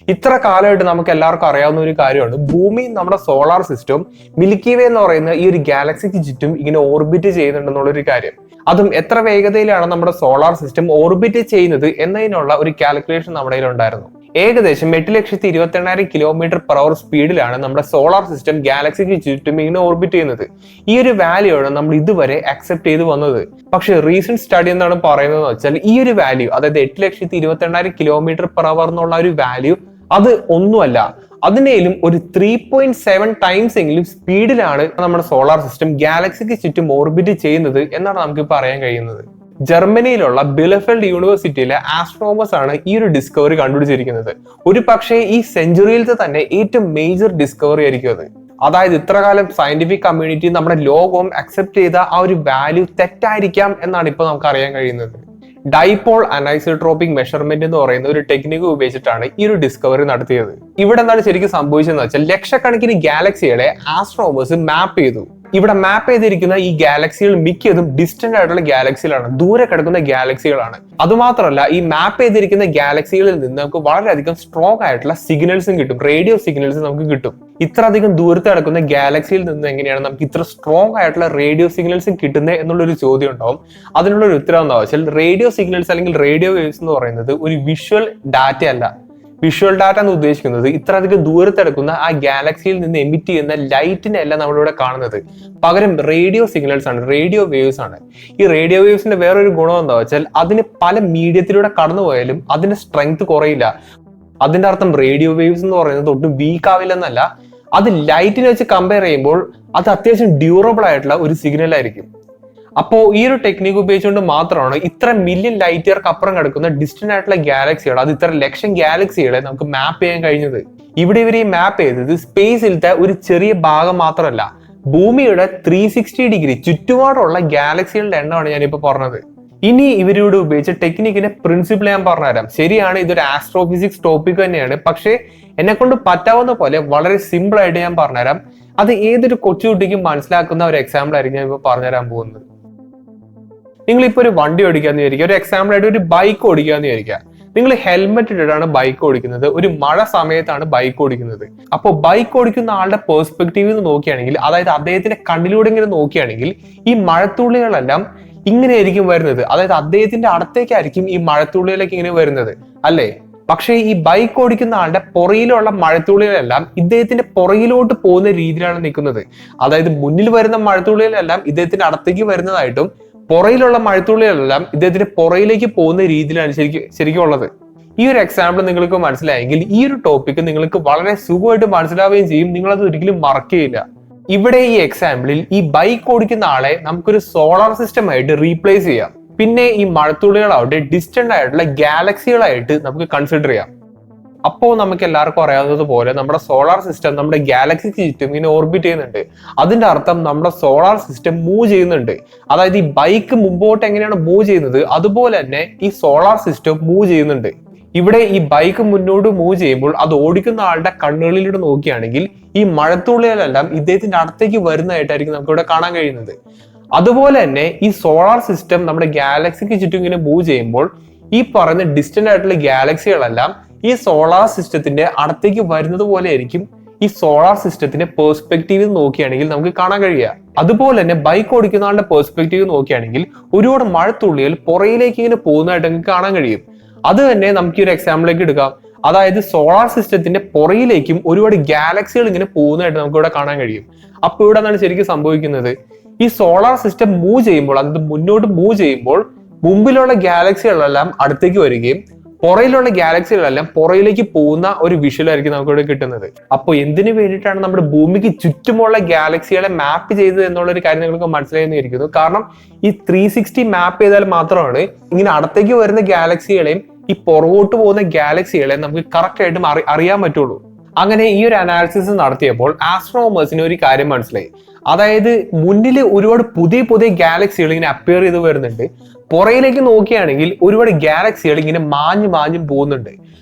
ഇത്ര കാലമായിട്ട് നമുക്ക് എല്ലാവർക്കും അറിയാവുന്ന ഒരു കാര്യമാണ് ഭൂമി നമ്മുടെ സോളാർ സിസ്റ്റം മിൽക്കി വേ എന്ന് പറയുന്ന ഈ ഒരു ഗാലക്സിക്ക് ചുറ്റും ഇങ്ങനെ ഓർബിറ്റ് ചെയ്യുന്നുണ്ടെന്നുള്ള ഒരു കാര്യം. അതും എത്ര വേഗതയിലാണ് നമ്മുടെ സോളാർ സിസ്റ്റം ഓർബിറ്റ് ചെയ്യുന്നത് എന്നതിനുള്ള ഒരു കാൽക്കുലേഷൻ നമ്മുടെ കയ്യിലുണ്ടായിരുന്നു. ഏകദേശം 8,28,000 km/h സ്പീഡിലാണ് നമ്മുടെ സോളാർ സിസ്റ്റം ഗാലക്സിക്ക് ചുറ്റും ഇങ്ങനെ ഓർബിറ്റ് ചെയ്യുന്നത്. ഈ ഒരു വാല്യൂ ആണ് നമ്മൾ ഇതുവരെ അക്സെപ്റ്റ് ചെയ്ത് വന്നത്. പക്ഷെ റീസെന്റ് സ്റ്റഡി എന്താണ് പറയുന്നത് വെച്ചാൽ ഈ ഒരു വാല്യൂ, അതായത് 8,28,000 km/h എന്നുള്ള ഒരു വാല്യൂ അത് ഒന്നുമല്ല, അതിനേലും ഒരു 3.7 ടൈംസ് എങ്കിലും സ്പീഡിലാണ് നമ്മുടെ സോളാർ സിസ്റ്റം ഗാലക്സിക്ക് ചുറ്റും ഓർബിറ്റ് ചെയ്യുന്നത് എന്നാണ് നമുക്ക് പറയാൻ കഴിയുന്നത്. ജർമ്മനിയിലുള്ള ബിലഫെൽഡ് യൂണിവേഴ്സിറ്റിയിലെ ആസ്ട്രോണോമേഴ്സ് ആണ് ഈ ഒരു ഡിസ്കവറി കണ്ടുപിടിച്ചിരിക്കുന്നത്. ഒരു പക്ഷേ ഈ സെഞ്ചുറിയിലത്തെ തന്നെ ഏറ്റവും മേജർ ഡിസ്കവറി ആയിരിക്കും അത്. അതായത് ഇത്രകാലം സയന്റിഫിക് കമ്മ്യൂണിറ്റി നമ്മുടെ ലോകവും അക്സെപ്റ്റ് ചെയ്ത ആ ഒരു വാല്യൂ തെറ്റായിരിക്കാം എന്നാണ് ഇപ്പൊ നമുക്ക് അറിയാൻ കഴിയുന്നത്. ഡൈപോൾ അനൈസോട്രോപിക് മെഷർമെന്റ് എന്ന് പറയുന്ന ഒരു ടെക്നിക്ക് ഉപയോഗിച്ചിട്ടാണ് ഈ ഒരു ഡിസ്കവറി നടത്തിയത്. ഇവിടെ എന്താണ് ശരിക്കും സംഭവിച്ചതെന്ന് വെച്ചാൽ ലക്ഷക്കണക്കിന് ഗാലക്സികളെ ആസ്ട്രോണോമേഴ്സ് മാപ്പ് ചെയ്തു. ഇവിടെ മാപ്പ് ചെയ്തിരിക്കുന്ന ഈ ഗാലക്സികൾ മിക്കതും ഡിസ്റ്റന്റ് ആയിട്ടുള്ള ഗാലക്സികളാണ്, ദൂരെ കിടക്കുന്ന ഗാലക്സികളാണ്. അതുമാത്രമല്ല ഈ മാപ്പ് ചെയ്തിരിക്കുന്ന ഗാലക്സികളിൽ നിന്ന് നമുക്ക് വളരെയധികം സ്ട്രോങ് ആയിട്ടുള്ള സിഗ്നൽസും കിട്ടും, റേഡിയോ സിഗ്നൽസ് നമുക്ക് കിട്ടും. ഇത്ര അധികം ദൂരത്ത് കിടക്കുന്ന ഗാലക്സിയിൽ നിന്ന് എങ്ങനെയാണ് നമുക്ക് ഇത്ര സ്ട്രോങ് ആയിട്ടുള്ള റേഡിയോ സിഗ്നൽസ് കിട്ടുന്നത് എന്നുള്ളൊരു ചോദ്യം ഉണ്ടാവും. അതിനുള്ള ഒരു ഉത്തരം എന്താ വെച്ചാൽ റേഡിയോ സിഗ്നൽസ് അല്ലെങ്കിൽ റേഡിയോ വേവ്സ് എന്ന് പറയുന്നത് ഒരു വിഷ്വൽ ഡാറ്റ അല്ല. വിഷ്വൽ ഡാറ്റ എന്ന് ഉദ്ദേശിക്കുന്നത് ഇത്ര അധികം ദൂരത്തെടുക്കുന്ന ആ ഗാലക്സിയിൽ നിന്ന് എമിറ്റ് ചെയ്യുന്ന ലൈറ്റിനെ അല്ല നമ്മളിവിടെ കാണുന്നത്, പകരം റേഡിയോ സിഗ്നൽസ് ആണ്, റേഡിയോ വേവ്സ് ആണ്. ഈ റേഡിയോ വേവ്സിന്റെ വേറൊരു ഗുണം എന്താ വെച്ചാൽ അതിന് പല മീഡിയത്തിലൂടെ കടന്നുപോയാലും അതിന്റെ സ്ട്രെങ്ത് കുറയില്ല. അതിന്റെ അർത്ഥം റേഡിയോ വേവ്സ് എന്ന് പറയുന്നത് ഒട്ടും വീക്ക് ആവില്ലെന്നല്ല, അത് ലൈറ്റിനെ വെച്ച് കമ്പയർ ചെയ്യുമ്പോൾ അത് അത്യാവശ്യം ഡ്യൂറബിൾ ആയിട്ടുള്ള ഒരു സിഗ്നൽ ആയിരിക്കും. അപ്പോ ഈ ഒരു ടെക്നിക്ക് ഉപയോഗിച്ചുകൊണ്ട് മാത്രമാണ് ഇത്ര മില്യൺ ലൈറ്റ് ഇയർക്ക് അപ്പുറം കിടക്കുന്ന ഡിസ്റ്റന്റ് ആയിട്ടുള്ള ഗാലക്സികൾ, അത് ഇത്ര ലക്ഷം ഗാലക്സികളെ നമുക്ക് മാപ്പ് ചെയ്യാൻ കഴിഞ്ഞത്. ഇവിടെ ഇവർ ഈ മാപ്പ് ചെയ്തത് സ്പേസിലത്തെ ഒരു ചെറിയ ഭാഗം മാത്രമല്ല, ഭൂമിയുടെ 360 ഡിഗ്രി ചുറ്റുപാടുള്ള ഗാലക്സികളുടെ എണ്ണമാണ് ഞാനിപ്പോ പറഞ്ഞത്. ഇനി ഇവരോട് ഉപയോഗിച്ച ടെക്നിക്കിന്റെ പ്രിൻസിപ്പിൾ ഞാൻ പറഞ്ഞുതരാം. ശരിയാണ്, ഇതൊരു ആസ്ട്രോഫിസിക്സ് ടോപ്പിക് തന്നെയാണ്, പക്ഷേ എന്നെ കൊണ്ട് പറ്റാവുന്ന പോലെ വളരെ സിമ്പിൾ ആയിട്ട് ഞാൻ പറഞ്ഞുതരാം. അത് ഏതൊരു കൊച്ചുകുട്ടിക്കും മനസ്സിലാക്കുന്ന ഒരു എക്സാമ്പിൾ ആയിരിക്കും ഞാൻ ഇപ്പൊ പറഞ്ഞുതരാൻ പോകുന്നത്. നിങ്ങളിപ്പോ ഒരു വണ്ടി ഓടിക്കാന്ന് വിചാരിക്കുക, ഒരു എക്സാമ്പിൾ ആയിട്ട് ഒരു ബൈക്ക് ഓടിക്കാന്ന് വിചാരിക്കുക. നിങ്ങൾ ഹെൽമെറ്റ് ഇട്ടിട്ടാണ് ബൈക്ക് ഓടിക്കുന്നത്, ഒരു മഴ സമയത്താണ് ബൈക്ക് ഓടിക്കുന്നത്. അപ്പോൾ ബൈക്ക് ഓടിക്കുന്ന ആളുടെ പെർസ്പെക്റ്റീവിൽ നിന്ന് നോക്കുകയാണെങ്കിൽ, അതായത് അദ്ദേഹത്തിന്റെ കണ്ണിലൂടെ ഇങ്ങനെ നോക്കുകയാണെങ്കിൽ ഈ മഴത്തുള്ളികളെല്ലാം ഇങ്ങനെയായിരിക്കും വരുന്നത്, അതായത് അദ്ദേഹത്തിന്റെ അടുത്തേക്കായിരിക്കും ഈ മഴത്തുള്ളികളൊക്കെ ഇങ്ങനെ വരുന്നത് അല്ലേ. പക്ഷേ ഈ ബൈക്ക് ഓടിക്കുന്ന ആളുടെ പുറയിലുള്ള മഴത്തുള്ളികളെല്ലാം ഇദ്ദേഹത്തിന്റെ പുറയിലോട്ട് പോകുന്ന രീതിയിലാണ് നിൽക്കുന്നത്. അതായത് മുന്നിൽ വരുന്ന മഴത്തുള്ളികളെല്ലാം ഇദ്ദേഹത്തിന്റെ അടുത്തേക്ക് വരുന്നതായിട്ടും പുറയിലുള്ള മഴത്തുള്ളികളെല്ലാം ഇദ്ദേഹത്തിന്റെ പുറയിലേക്ക് പോകുന്ന രീതിയിലാണ് ശരിക്കും ഉള്ളത്. ഈ ഒരു എക്സാമ്പിൾ നിങ്ങൾക്ക് മനസ്സിലായെങ്കിൽ ഈ ഒരു ടോപ്പിക് നിങ്ങൾക്ക് വളരെ സുഖമായിട്ട് മനസ്സിലാവുകയും ചെയ്യും, നിങ്ങളത് ഒരിക്കലും മറക്കുകയില്ല. ഇവിടെ ഈ എക്സാമ്പിളിൽ ഈ ബൈക്ക് ഓടിക്കുന്ന ആളെ നമുക്കൊരു സോളാർ സിസ്റ്റം ആയിട്ട് റീപ്ലേസ് ചെയ്യാം. പിന്നെ ഈ മഴത്തുള്ളികളാവട്ടെ ഡിസ്റ്റന്റ് ആയിട്ടുള്ള ഗാലക്സികളായിട്ട് നമുക്ക് കൺസിഡർ ചെയ്യാം. അപ്പോൾ നമുക്ക് എല്ലാവർക്കും അറിയാവുന്നത് പോലെ നമ്മുടെ സോളാർ സിസ്റ്റം നമ്മുടെ ഗാലക്സിക്ക് ചുറ്റും ഇങ്ങനെ ഓർബിറ്റ് ചെയ്യുന്നുണ്ട്. അതിന്റെ അർത്ഥം നമ്മുടെ സോളാർ സിസ്റ്റം മൂവ് ചെയ്യുന്നുണ്ട്. അതായത് ഈ ബൈക്ക് മുമ്പോട്ട് എങ്ങനെയാണ് മൂവ് ചെയ്യുന്നത് അതുപോലെ തന്നെ ഈ സോളാർ സിസ്റ്റം മൂവ് ചെയ്യുന്നുണ്ട്. ഇവിടെ ഈ ബൈക്ക് മുന്നോട്ട് മൂവ് ചെയ്യുമ്പോൾ അത് ഓടിക്കുന്ന ആളുടെ കണ്ണുകളിലൂടെ നോക്കുകയാണെങ്കിൽ ഈ മഴത്തുള്ളികളെല്ലാം ഇദ്ദേഹത്തിന്റെ അടുത്തേക്ക് വരുന്നതായിട്ടായിരിക്കും നമുക്ക് ഇവിടെ കാണാൻ കഴിയുന്നത്. അതുപോലെ തന്നെ ഈ സോളാർ സിസ്റ്റം നമ്മുടെ ഗാലക്സിക്ക് ചുറ്റും ഇങ്ങനെ മൂവ് ചെയ്യുമ്പോൾ ഈ പറയുന്ന ഡിസ്റ്റന്റ് ആയിട്ടുള്ള ഗാലക്സികളെല്ലാം ഈ സോളാർ സിസ്റ്റത്തിന്റെ അടുത്തേക്ക് വരുന്നത് പോലെ ആയിരിക്കും ഈ സോളാർ സിസ്റ്റത്തിന്റെ പെർസ്പെക്റ്റീവ് നോക്കുകയാണെങ്കിൽ നമുക്ക് കാണാൻ കഴിയുക. അതുപോലെ തന്നെ ബൈക്ക് ഓടിക്കുന്ന ആളുടെ പെർസ്പെക്റ്റീവ് നോക്കുകയാണെങ്കിൽ ഒരുപാട് മഴത്തുള്ളികൾ പുറയിലേക്ക് ഇങ്ങനെ പോകുന്നതായിട്ട് നമുക്ക് കാണാൻ കഴിയും. അത് തന്നെ നമുക്ക് ഈ ഒരു എക്സാമ്പിളിലേക്ക് എടുക്കാം. അതായത് സോളാർ സിസ്റ്റത്തിന്റെ പുറയിലേക്കും ഒരുപാട് ഗാലക്സികൾ ഇങ്ങനെ പോകുന്നതായിട്ട് നമുക്ക് ഇവിടെ കാണാൻ കഴിയും. അപ്പൊ ഇവിടെ എന്താണ് ശരിക്കും സംഭവിക്കുന്നത്, ഈ സോളാർ സിസ്റ്റം മൂവ് ചെയ്യുമ്പോൾ, അതായത് മുന്നോട്ട് മൂവ് ചെയ്യുമ്പോൾ മുമ്പിലുള്ള ഗാലക്സികളെല്ലാം അടുത്തേക്ക് വരികയും പുറയിലുള്ള ഗാലക്സികളെല്ലാം പുറയിലേക്ക് പോകുന്ന ഒരു വിഷ്വലായിരിക്കും നമുക്ക് ഇവിടെ കിട്ടുന്നത്. അപ്പോൾ എന്തിനു വേണ്ടിയിട്ടാണ് നമ്മുടെ ഭൂമിക്ക് ചുറ്റുമുള്ള ഗാലക്സികളെ മാപ്പ് ചെയ്തത് എന്നുള്ള ഒരു കാര്യം നിങ്ങൾക്ക് മനസ്സിലായിരിക്കുന്നു. കാരണം ഈ 360 മാപ്പ് ചെയ്താൽ മാത്രമാണ് ഇങ്ങനെ അടുത്തേക്ക് വരുന്ന ഗാലക്സികളെയും ഈ പുറകോട്ട് പോകുന്ന ഗാലക്സികളെയും നമുക്ക് കറക്റ്റ് ആയിട്ടും അറിയാൻ പറ്റുള്ളൂ. അങ്ങനെ ഈ ഒരു അനാലിസിസ് നടത്തിയപ്പോൾ ആസ്ട്രോണോമേഴ്സിന് ഒരു കാര്യം മനസ്സിലായി. അതായത് മുന്നിൽ ഒരുപാട് പുതിയ പുതിയ ഗാലക്സികൾ ഇങ്ങനെ അപ്പിയർ ചെയ്ത് വരുന്നുണ്ട്, പുറയിലേക്ക് നോക്കുകയാണെങ്കിൽ ഒരുപാട് ഗാലക്സികൾ ഇങ്ങനെ മാഞ്ഞു പോകുന്നുണ്ട്.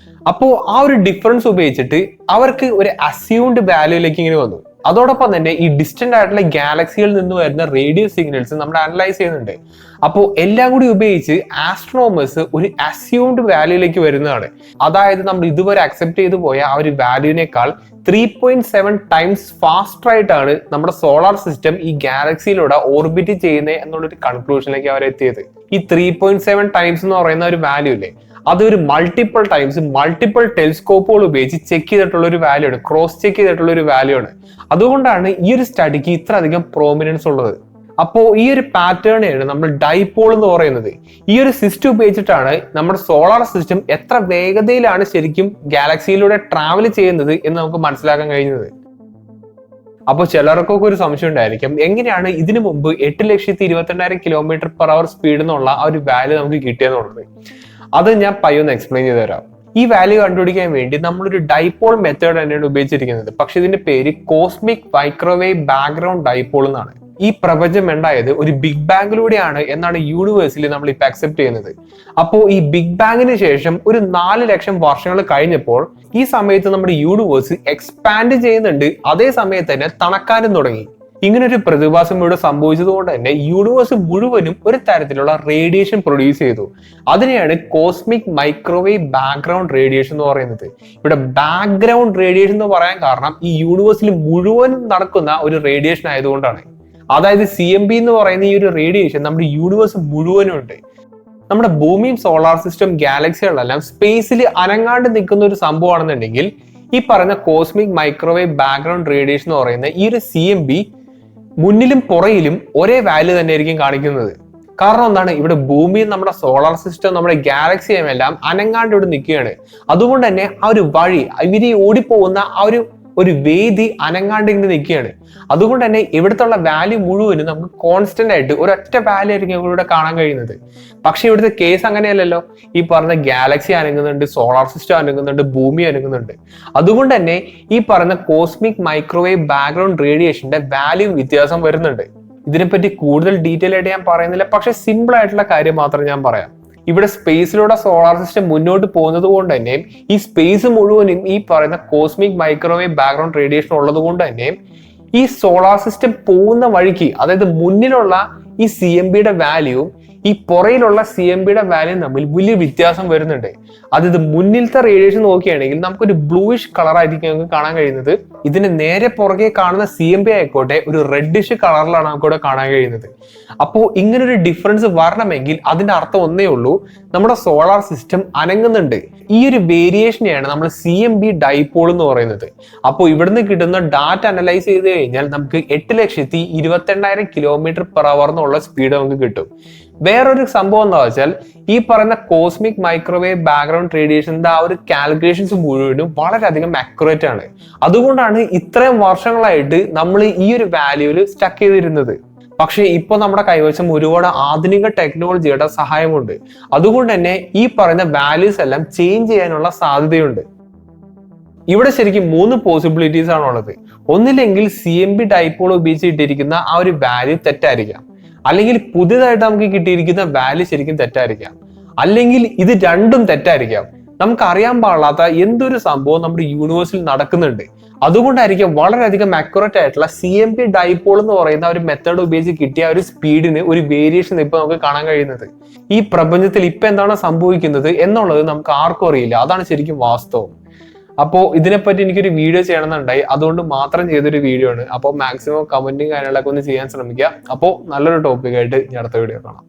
അപ്പോൾ ആ ഒരു ഡിഫറൻസ് ഉപയോഗിച്ചിട്ട് അവർക്ക് ഒരു അസ്യൂംഡ് വാല്യൂയിലേക്ക് ഇങ്ങനെ വന്നു. അതോടൊപ്പം തന്നെ ഈ ഡിസ്റ്റന്റ് ആയിട്ടുള്ള ഗാലക്സികളിൽ നിന്ന് വരുന്ന റേഡിയോ സിഗ്നൽസ് നമ്മൾ അനലൈസ് ചെയ്യുന്നുണ്ട്. അപ്പോൾ എല്ലാം കൂടി ഉപയോഗിച്ച് ആസ്ട്രോണോമേഴ്സ് ഒരു അസ്യൂംഡ് വാല്യൂയിലേക്ക് വരുന്നതാണ്. അതായത് നമ്മൾ ഇതുവരെ അക്സെപ്റ്റ് ചെയ്തു പോയ ആ ഒരു വാല്യൂവിനേക്കാൾ 3.7 ടൈംസ് ഫാസ്റ്റർ ആയിട്ടാണ് നമ്മുടെ സോളാർ സിസ്റ്റം ഈ ഗാലക്സിയിലൂടെ ഓർബിറ്റ് ചെയ്യുന്നത് എന്നുള്ളൊരു കൺക്ലൂഷനിലേക്ക് അവർ എത്തിയത്. ഈ 3.7 ടൈംസ് എന്ന് പറയുന്ന ഒരു വാല്യൂ ഇല്ലേ, അതൊരു മൾട്ടിപ്പിൾ ടൈംസ് മൾട്ടിപ്പിൾ ടെലിസ്കോപ്പുകൾ ഉപയോഗിച്ച് ചെക്ക് ചെയ്തിട്ടുള്ള ഒരു വാല്യൂ ആണ്, ക്രോസ് ചെക്ക് ചെയ്തിട്ടുള്ള ഒരു വാല്യൂ ആണ്. അതുകൊണ്ടാണ് ഈ ഒരു സ്റ്റഡിക്ക് ഇത്ര അധികം പ്രോമിനൻസ് ഉള്ളത്. അപ്പോൾ ഈ ഒരു പാറ്റേണാണ് നമ്മൾ ഡൈപോൾ എന്ന് പറയുന്നത്. ഈ ഒരു സിസ്റ്റം ഉപയോഗിച്ചിട്ടാണ് നമ്മുടെ സോളാർ സിസ്റ്റം എത്ര വേഗതയിലാണ് ശരിക്കും ഗാലക്സിയിലൂടെ ട്രാവൽ ചെയ്യുന്നത് എന്ന് നമുക്ക് മനസ്സിലാക്കാൻ കഴിയുന്നത്. അപ്പോൾ ചിലർക്കൊക്കെ ഒരു സംശയം ഉണ്ടായിരിക്കും, എങ്ങനെയാണ് ഇതിനു മുമ്പ് 8,22,000 km/h സ്പീഡ് എന്നുള്ള ആ ഒരു വാല്യൂ നമുക്ക് കിട്ടിയെന്നുള്ളത്. അത് ഞാൻ പയ്യൊന്ന് എക്സ്പ്ലെയിൻ ചെയ്ത് തരാം. ഈ വാല്യൂ കണ്ടുപിടിക്കാൻ വേണ്ടി നമ്മളൊരു ഡൈപോൾ മെത്തേഡ് തന്നെയാണ് ഉപയോഗിച്ചിരിക്കുന്നത്. പക്ഷെ ഇതിന്റെ പേര് കോസ്മിക് മൈക്രോവേവ് ബാക്ക്ഗ്രൗണ്ട് ഡൈപോൾ എന്നാണ്. ഈ പ്രപഞ്ചം ഉണ്ടായത് ഒരു ബിഗ് ബാങ്ങിലൂടെയാണ് എന്നാണ് യൂണിവേഴ്സിൽ നമ്മൾ ഇപ്പൊ അക്സെപ്റ്റ് ചെയ്യുന്നത്. അപ്പോൾ ഈ ബിഗ് ബാങ്ങിന് ശേഷം ഒരു 4 ലക്ഷം വർഷങ്ങൾ കഴിഞ്ഞപ്പോൾ ഈ സമയത്ത് നമ്മുടെ യൂണിവേഴ്സ് എക്സ്പാൻഡ് ചെയ്യുന്നുണ്ട്, അതേ സമയത്ത് തന്നെ തണുക്കാനും തുടങ്ങി. ഇങ്ങനൊരു പ്രതിഭാസം ഇവിടെ സംഭവിച്ചത് കൊണ്ട് തന്നെ യൂണിവേഴ്സ് മുഴുവനും ഒരു തരത്തിലുള്ള റേഡിയേഷൻ പ്രൊഡ്യൂസ് ചെയ്തു. അതിനെയാണ് കോസ്മിക് മൈക്രോവേവ് ബാക്ക്ഗ്രൗണ്ട് റേഡിയേഷൻ എന്ന് പറയുന്നത്. ഇവിടെ ബാക്ക്ഗ്രൗണ്ട് റേഡിയേഷൻ എന്ന് പറയാൻ കാരണം ഈ യൂണിവേഴ്സിൽ മുഴുവനും നടക്കുന്ന ഒരു റേഡിയേഷൻ ആയതുകൊണ്ടാണ്. അതായത് CMB എന്ന് പറയുന്ന ഈ ഒരു റേഡിയേഷൻ നമ്മുടെ യൂണിവേഴ്സ് മുഴുവനും ഉണ്ട്. നമ്മുടെ ഭൂമിയും സോളാർ സിസ്റ്റം ഗാലക്സികളെല്ലാം സ്പേസിൽ അനങ്ങാണ്ട് നിൽക്കുന്ന ഒരു സംഭവമാണെന്നുണ്ടെങ്കിൽ ഈ പറയുന്ന കോസ്മിക് മൈക്രോവേവ് ബാക്ക്ഗ്രൗണ്ട് റേഡിയേഷൻ എന്ന് പറയുന്ന ഈ ഒരു CMB മുന്നിലും പുറയിലും ഒരേ വാല്യൂ തന്നെ ആയിരിക്കും കാണിക്കുന്നത്. കാരണം എന്താണ്, ഇവിടെ ഭൂമിയും നമ്മുടെ സോളാർ സിസ്റ്റം നമ്മുടെ ഗാലക്സിയും എല്ലാം അനങ്ങാണ്ട് ഇവിടെ നിൽക്കുകയാണ്. അതുകൊണ്ട് തന്നെ ആ ഒരു വഴി ഇവര് ഓടിപ്പോകുന്ന ആ ഒരു വേദി അനങ്ങാണ്ട് ഇങ്ങനെ നിൽക്കുകയാണ്. അതുകൊണ്ട് തന്നെ ഇവിടുത്തെ വാല്യൂ മുഴുവനും നമുക്ക് കോൺസ്റ്റന്റ് ആയിട്ട് ഒരൊറ്റ വാല്യൂ ആയിരിക്കും ഇവിടെ കാണാൻ കഴിയുന്നത്. പക്ഷെ ഇവിടുത്തെ കേസ് അങ്ങനെയല്ലല്ലോ. ഈ പറഞ്ഞ ഗാലക്സി അനങ്ങുന്നുണ്ട്, സോളാർ സിസ്റ്റം അനങ്ങുന്നുണ്ട്, ഭൂമി അനങ്ങുന്നുണ്ട്. അതുകൊണ്ട് തന്നെ ഈ പറഞ്ഞ കോസ്മിക് മൈക്രോവേവ് ബാക്ക്ഗ്രൗണ്ട് റേഡിയേഷന്റെ വാല്യൂ വ്യത്യാസം വരുന്നുണ്ട്. ഇതിനെപ്പറ്റി കൂടുതൽ ഡീറ്റെയിൽ ആയിട്ട് ഞാൻ പറയുന്നില്ല, പക്ഷെ സിമ്പിൾ ആയിട്ടുള്ള കാര്യം മാത്രം ഞാൻ പറയാം. ഇവിടെ സ്പേസിലൂടെ സോളാർ സിസ്റ്റം മുന്നോട്ട് പോകുന്നത് കൊണ്ട് തന്നെ ഈ സ്പേസ് മുഴുവനും ഈ പറയുന്ന കോസ്മിക് മൈക്രോവേവ് ബാക്ക്ഗ്രൗണ്ട് റേഡിയേഷൻ ഉള്ളത് കൊണ്ട് തന്നെ ഈ സോളാർ സിസ്റ്റം പോകുന്ന വഴിക്ക്, അതായത് മുന്നിലുള്ള ഈ CMB-യുടെ വാല്യൂ ഈ പുറയിലുള്ള CMB-യുടെ വാല്യൂ തമ്മിൽ വലിയ വ്യത്യാസം വരുന്നുണ്ട്. അതായത് മുന്നിലത്തെ റേഡിയേഷൻ നോക്കുകയാണെങ്കിൽ നമുക്കൊരു ബ്ലൂയിഷ് കളർ ആയിരിക്കും നമുക്ക് കാണാൻ കഴിയുന്നത്. ഇതിന് നേരെ പുറകെ കാണുന്ന CMB ആയിക്കോട്ടെ ഒരു റെഡിഷ് കളറിലാണ് നമുക്കിവിടെ കാണാൻ കഴിയുന്നത്. അപ്പോൾ ഇങ്ങനൊരു ഡിഫറൻസ് വരണമെങ്കിൽ അതിന്റെ അർത്ഥം ഒന്നേ ഉള്ളൂ, നമ്മുടെ സോളാർ സിസ്റ്റം അനങ്ങുന്നുണ്ട്. ഈ ഒരു വേരിയേഷനെയാണ് നമ്മൾ CMB ഡൈപോൾ എന്ന് പറയുന്നത്. അപ്പോൾ ഇവിടുന്ന് കിട്ടുന്ന ഡാറ്റ അനലൈസ് ചെയ്ത് കഴിഞ്ഞാൽ നമുക്ക് 8,22,000 km/h എന്നുള്ള സ്പീഡ് നമുക്ക് കിട്ടും. വേറൊരു സംഭവം എന്താ വെച്ചാൽ ഈ പറയുന്ന കോസ്മിക് മൈക്രോവേവ് ബാക്ക്ഗ്രൗണ്ട് റേഡിയേഷന്റെ ആ ഒരു കാൽക്കുലേഷൻസ് മുഴുവനും വളരെയധികം അക്യുറേറ്റ് ആണ്. അതുകൊണ്ടാണ് ഇത്രയും വർഷങ്ങളായിട്ട് നമ്മൾ ഈ ഒരു വാല്യൂവിൽ സ്റ്റക്ക് ചെയ്തിരുന്നത്. പക്ഷെ ഇപ്പൊ നമ്മുടെ കൈവശം ഒരുപാട് ആധുനിക ടെക്നോളജിയുടെ സഹായമുണ്ട്. അതുകൊണ്ട് തന്നെ ഈ പറയുന്ന വാല്യൂസ് എല്ലാം ചേഞ്ച് ചെയ്യാനുള്ള സാധ്യതയുണ്ട്. ഇവിടെ ശരിക്കും 3 പോസിബിലിറ്റീസ് ആണുള്ളത്. ഒന്നില്ലെങ്കിൽ CMB ഡൈപോൾ ഉപയോഗിച്ചിട്ടിരിക്കുന്ന ആ ഒരു വാല്യൂ തെറ്റായിരിക്കാം, അല്ലെങ്കിൽ പുതിയതായിട്ട് നമുക്ക് കിട്ടിയിരിക്കുന്ന വാല്യൂ ശരിക്കും തെറ്റായിരിക്കാം, അല്ലെങ്കിൽ ഇത് രണ്ടും തെറ്റായിരിക്കാം. നമുക്ക് അറിയാൻ പാടില്ലാത്ത എന്തൊരു സംഭവം നമ്മുടെ യൂണിവേഴ്സിൽ നടക്കുന്നുണ്ട്. അതുകൊണ്ടായിരിക്കും വളരെയധികം അക്യുറേറ്റ് ആയിട്ടുള്ള CMB ഡൈപോൾ എന്ന് പറയുന്ന ഒരു മെത്തേഡ് ഉപയോഗിച്ച് കിട്ടിയ ഒരു സ്പീഡിന് ഒരു വേരിയേഷൻ ഇപ്പൊ നമുക്ക് കാണാൻ കഴിയുന്നത്. ഈ പ്രപഞ്ചത്തിൽ ഇപ്പൊ എന്താണ് സംഭവിക്കുന്നത് എന്നുള്ളത് നമുക്ക് ആർക്കും അറിയില്ല. അതാണ് ശരിക്കും വാസ്തവം. അപ്പോൾ ഇതിനെപ്പറ്റി എനിക്കൊരു വീഡിയോ ചെയ്യണമെന്നുണ്ടായി, അതുകൊണ്ട് മാത്രം ചെയ്തൊരു വീഡിയോ ആണ്. അപ്പോൾ മാക്സിമം കമന്റും കാര്യങ്ങളൊക്കെ ഒന്ന് ചെയ്യാൻ ശ്രമിക്കുക. അപ്പോൾ നല്ലൊരു ടോപ്പിക്കായിട്ട് ഞാൻ അടുത്ത വീഡിയോ കാണാം.